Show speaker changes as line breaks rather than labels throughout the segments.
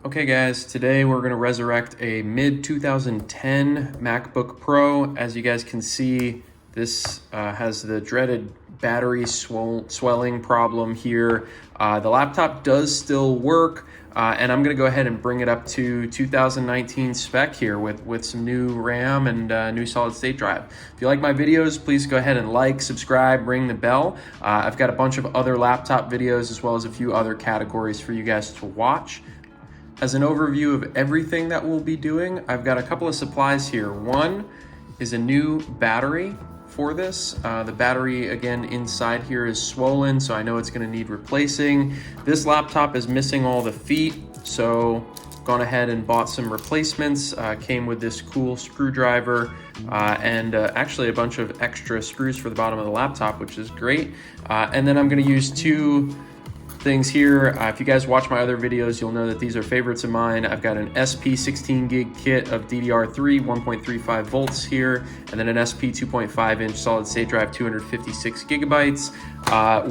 Okay guys, today we're going to resurrect a mid-2010 MacBook Pro. As you guys can see, this has the dreaded battery swelling problem here. The laptop does still work, and I'm going to go ahead and bring it up to 2019 spec here with some new RAM and new solid state drive. If you like my videos, please go ahead and like, subscribe, ring the bell. I've got a bunch of other laptop videos as well as a few other categories for you guys to watch. As an overview of everything that we'll be doing, I've got a couple of supplies here. One is a new battery for this. The battery, again, inside here is swollen, so I know it's gonna need replacing. This laptop is missing all the feet, so gone ahead and bought some replacements. Came with this cool screwdriver and actually a bunch of extra screws for the bottom of the laptop, which is great. And then I'm gonna use two things here. If you guys watch my other videos, you'll know that these are favorites of mine. I've got an SP 16 gig kit of DDR3 1.35 volts here, and then an SP 2.5 inch solid state drive 256 gigabytes.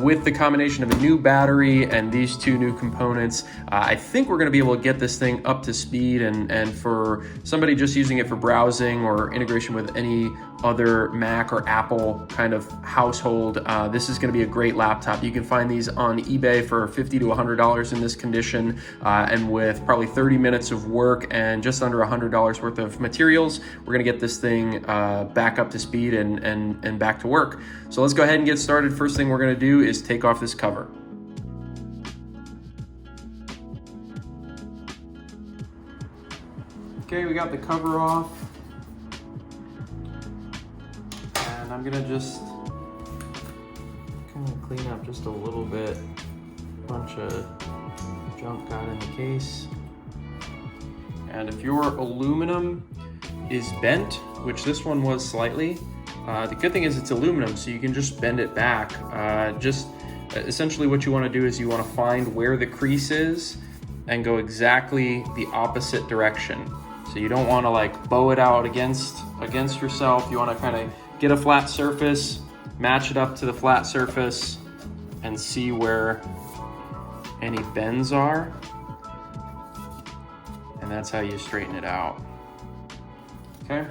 With the combination of a new battery and these two new components, I think we're gonna be able to get this thing up to speed, and for somebody just using it for browsing or integration with any other Mac or Apple kind of household, this is gonna be a great laptop. You can find these on eBay for $50 to $100 in this condition, and with probably 30 minutes of work and just under $100 worth of materials, we're gonna get this thing back up to speed and back to work. So let's go ahead and get started. First thing we're gonna do is take off this cover. Okay, we got the cover off. And I'm gonna just kind of clean up just a little bit. Bunch of junk got in the case. And if your aluminum is bent, which this one was slightly, the good thing is it's aluminum, so you can just bend it back. Essentially what you want to do is you want to find where the crease is and go exactly the opposite direction. So you don't want to like bow it out against yourself. You want to kind of get a flat surface, match it up to the flat surface, and see where any bends are. And that's how you straighten it out. Okay.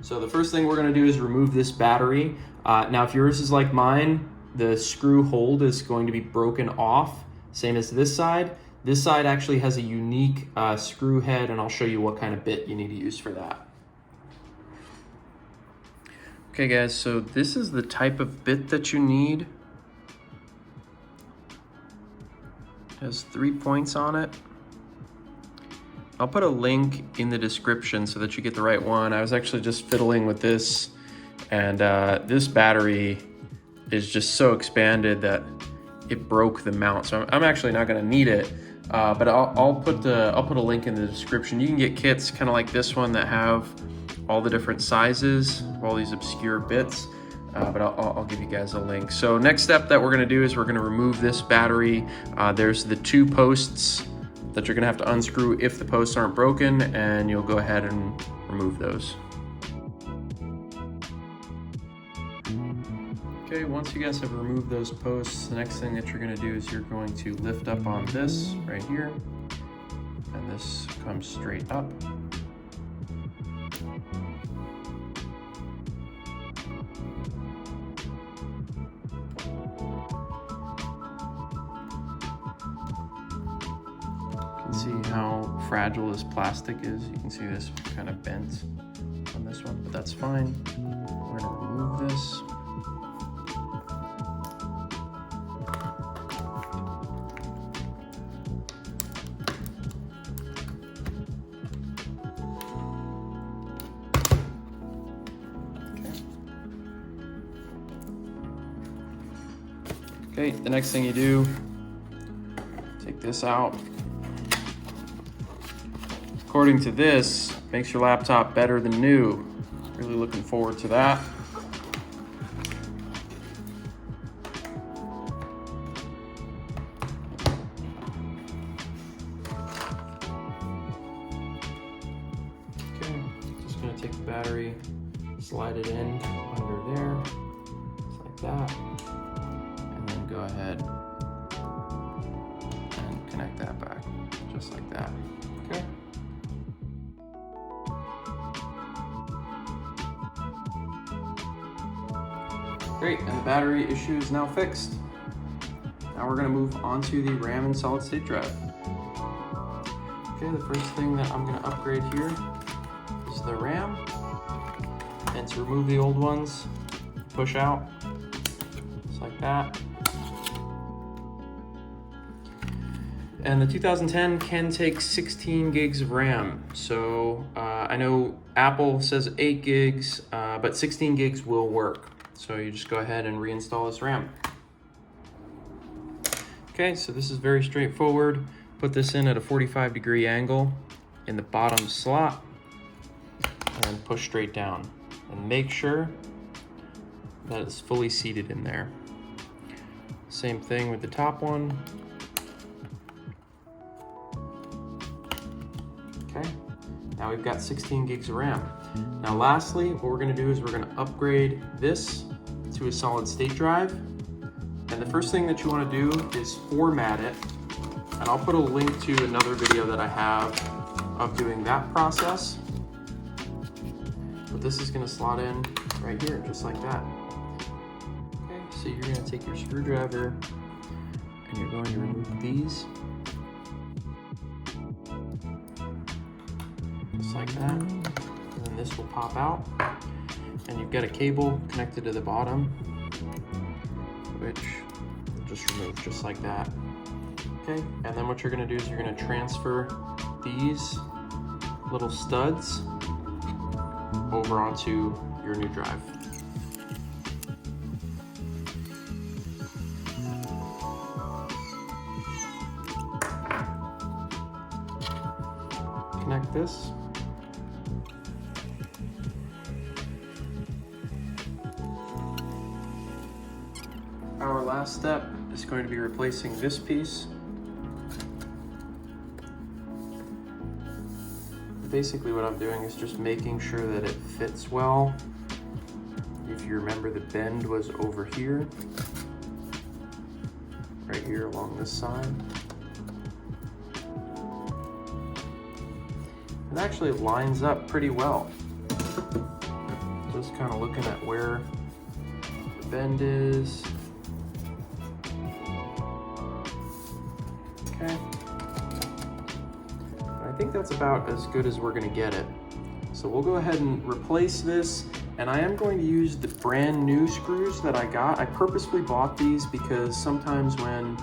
So the first thing we're gonna do is remove this battery. Now, if yours is like mine, the screw hold is going to be broken off, same as this side. This side actually has a unique screw head, and I'll show you what kind of bit you need to use for that. Okay guys, so this is the type of bit that you need. It has 3 points on it. I'll put a link in the description so that you get the right one. I was actually just fiddling with this, and this battery is just so expanded that it broke the mount. So I'm actually not gonna need it, but I'll put a link in the description. You can get kits kind of like this one that have all the different sizes of all these obscure bits, but I'll give you guys a link. So next step that we're gonna do is we're gonna remove this battery. There's the two posts that you're gonna have to unscrew if the posts aren't broken, and you'll go ahead and remove those. Okay, once you guys have removed those posts, the next thing that you're gonna do is you're going to lift up on this right here, and this comes straight up. See how fragile this plastic is. You can see this kind of bent on this one, but that's fine. We're gonna remove this. Okay, the next thing you do, take this out. According to this, makes your laptop better than new. Really looking forward to that. Okay, just gonna take the battery, slide it in under there, just like that, and then go ahead and connect that back, just like that, okay? Great, and the battery issue is now fixed. Now we're gonna move on to the RAM and solid state drive. Okay, the first thing that I'm gonna upgrade here is the RAM. And to remove the old ones, push out, just like that. And the 2010 can take 16 gigs of RAM. So I know Apple says 8 gigs, but 16 gigs will work. So you just go ahead and reinstall this RAM. Okay, so this is very straightforward. Put this in at a 45-degree angle in the bottom slot and then push straight down. And make sure that it's fully seated in there. Same thing with the top one. Okay, now we've got 16 gigs of RAM. Now lastly, what we're gonna do is we're gonna upgrade this to a solid state drive. And the first thing that you wanna do is format it. And I'll put a link to another video that I have of doing that process. But this is gonna slot in right here, just like that. Okay, so you're gonna take your screwdriver and you're going to remove these. Just like that. And then this will pop out. And you've got a cable connected to the bottom, which you'll just remove just like that. Okay, and then what you're gonna do is you're gonna transfer these little studs over onto your new drive. Connect this. Our last step is going to be replacing this piece. Basically what I'm doing is just making sure that it fits well. If you remember, the bend was over here, right here along this side. It actually lines up pretty well. Just kind of looking at where the bend is. Okay. I think that's about as good as we're gonna get it. So we'll go ahead and replace this, and I am going to use the brand new screws that I got. I purposely bought these because sometimes when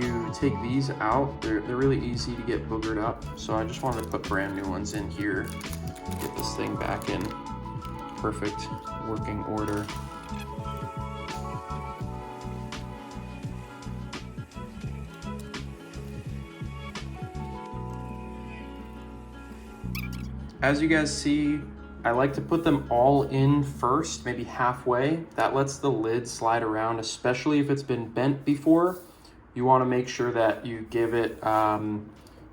you take these out, they're really easy to get boogered up. So I just wanted to put brand new ones in here, get this thing back in perfect working order. As you guys see, I like to put them all in first, maybe halfway. That lets the lid slide around, especially if it's been bent before. You want to make sure that you give it a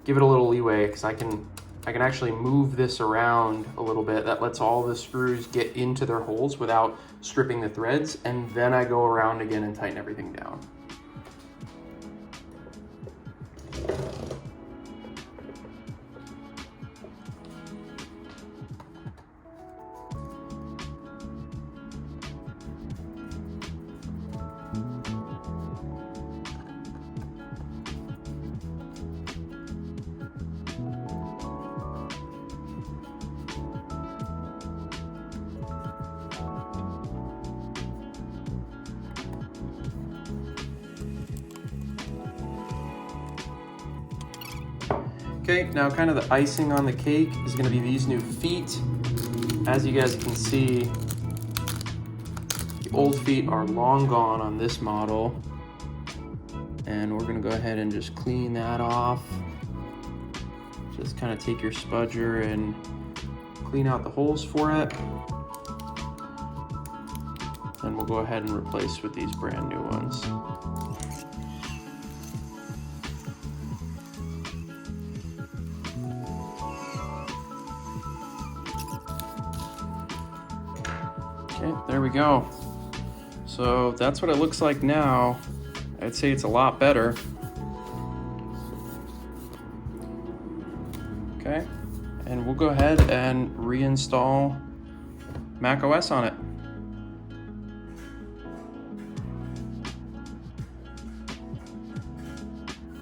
little leeway, because I can actually move this around a little bit. That lets all the screws get into their holes without stripping the threads, and then I go around again and tighten everything down. Okay, now kind of the icing on the cake is going to be these new feet. As you guys can see, the old feet are long gone on this model. And we're going to go ahead and just clean that off. Just kind of take your spudger and clean out the holes for it. And we'll go ahead and replace with these brand new ones. Okay, there we go. So that's what it looks like now. I'd say it's a lot better. Okay, and we'll go ahead and reinstall macOS on it.